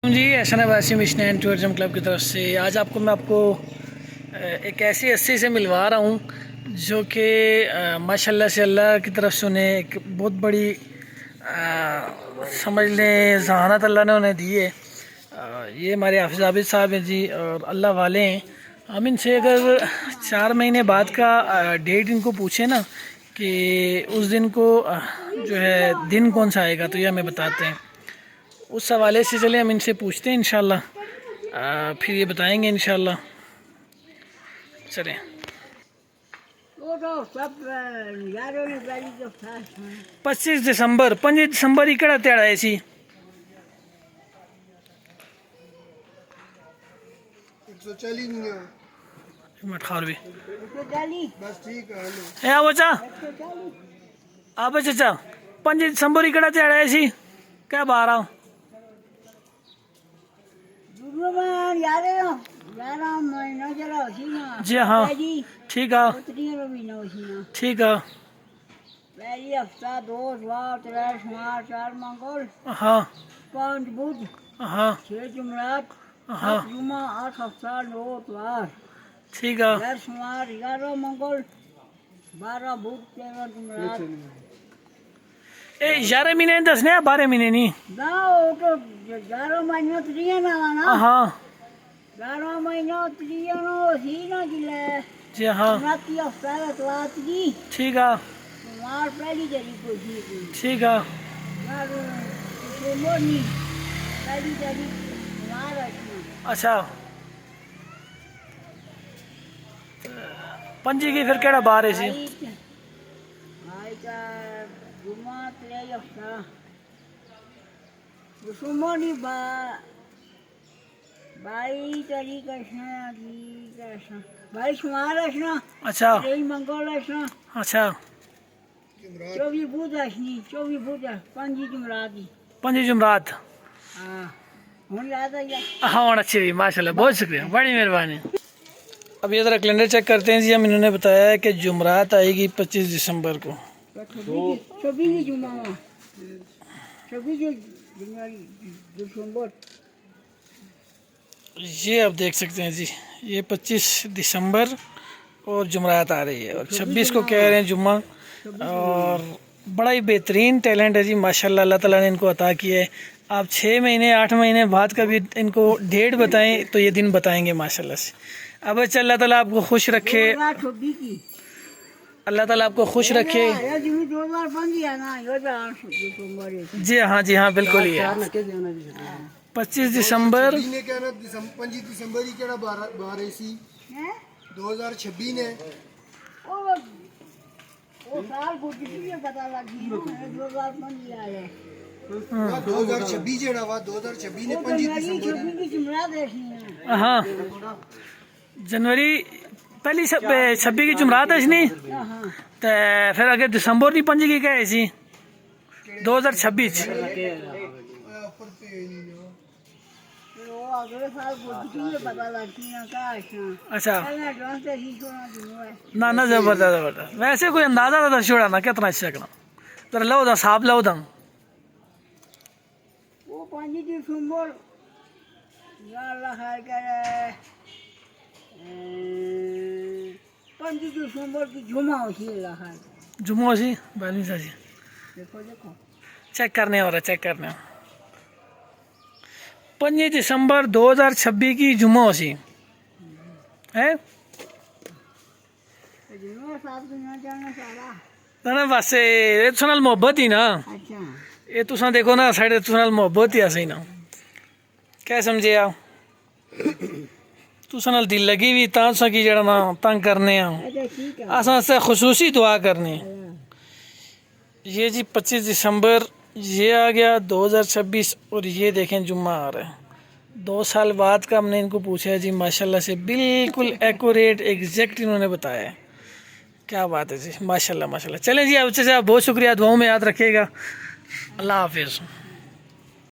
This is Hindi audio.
Ji Ehsan Abbasi mission and tourism club की तरफ से आज मैं आपको एक ऐसी हस्ती से मिलवा रहा हूँ जो कि माशाल्लाह से अल्लाह की तरफ से उन्हें एक बहुत बड़ी समझ लें जहानत अल्लाह ने उन्हें दी है। ये हमारे हाफिज़ आबिद साहब हैं जी और अल्लाह वाले हैं। हम इनसे अगर 4 महीने बाद का डेट इनको पूछे ना कि उस दिन को जो है दिन कौन सा आएगा तो ये हमें बताते हैं। उस हवाले से चले हम इनसे पूछते हैं इंशाल्लाह, फिर ये बताएंगे इंशाल्लाह। चलें 25 दिसंबर 5 दिसंबर ही कड़ा त्याड़ा है सी 140 बस ठीक है। है आओ चा आप चाचा 5 दिसंबर ही कड़ा त्याड़ा है सी क्या बारह जी हाँ ठीक है ठीक है हफ्ता 2 इतवार 3 सोमवार 4 मंगल हाँ 5 बुध हाँ 6 जुमरात हाँ 7 जुमा 8 हफ्ता 9 इतवार ठीक है 10 सोमवार 11 मंगल 12 बुध 13 जुमरात। 11 महीने दसने 12 महीने नहीं ना वो तो 11 महीना त्रिया ना हाँ 11 महीना त्रिया ना ही ना जिले जी हाँ राती हफ्ता इतवार की ठीक है सोमवार पहली तारीख को थी ठीक है यार सोमवार नहीं पहली तारीख सोमवार है। अच्छा पंजी की फिर केड़ा बार है सी आई का जुमा 3 हफ्ता सोमवार नहीं 22 तारीख है जी 22 सोमवार है ना। अच्छा 3 मंगल है ना। अच्छा 24 बुध है नहीं 24 बुध है 5 जुमरात ही 5 जुमरात हाँ हूँ याद आ गया। हाँ अच्छी रही माशाल्लाह बहुत शुक्रिया बड़ी मेहरबानी। अब ये ज़रा कैलेंडर चेक करते हैं जी। हम इन्होंने बताया है कि जुमरात आएगी 25 दिसंबर को 26 जुमा 26 जनवरी दिसंबर ये आप देख सकते हैं जी। ये 25 दिसंबर और जुमरात आ रही है और 26 को कह रहे हैं जुम्मा। और बड़ा ही बेहतरीन टैलेंट है जी माशाल्लाह अल्लाह ताला ने इनको अता किया है। आप 6 महीने 8 महीने बाद का भी इनको डेट बताएं तो ये दिन बताएंगे माशाल्लाह से। अब अच्छा अल्लाह ताला आपको खुश रखे, अल्लाह ताला आपको खुश रखे। जी हाँ बिल्कुल ही है। 25 दिसंबर 25 दिसंबर ही केड़ा बार है सी 2026 ने वो साल को किसी पता लगी 2005 आया 2026 जेड़ा वा 2026 ने 25 दिसंबर हाँ जनवरी पहली 26 की जुमरात है नहीं तो फिर अगर दिसंबर नहीं 5 की क्या है सी 2026 अगले साल को किसी पता लगी ना का अच्छा ना ना जबरदस्त वैसे कोई अंदाजा था छोड़ा ना कितना सकना जरा लो था साहब लो था वो 5 दिसंबर अल्लाह खैर करे 5 दिसंबर की जुमा होती है जुम्मो सी बानी सा जी देखो चेक करने हो रहा चेक करने 5 दिसंबर 2026 की जुम्मो सी है ना बस ये तुस नाल मोहब्बत ही ना अच्छा ये तुसा देखो ना साढ़े तुस नाल मोहब्बत ही असें ना क्या समझे आ तुस नाल दिल लगी भी तां तुसा की जड़ा ना तंग करने आ अच्छा ठीक है असां से खुसूसी दुआ करनी। ये जी 25 दिसंबर ये आ गया 2026 और ये देखें जुम्मा आ रहा है 2 साल बाद का। हमने इनको पूछा है जी माशाल्लाह से बिल्कुल एक्यूरेट एग्जैक्ट इन्होंने बताया है। क्या बात है जी माशाल्लाह माशाल्लाह। चलें जी अब से आप बहुत शुक्रिया, दुआओं में याद रखिएगा। अल्लाह हाफिज़।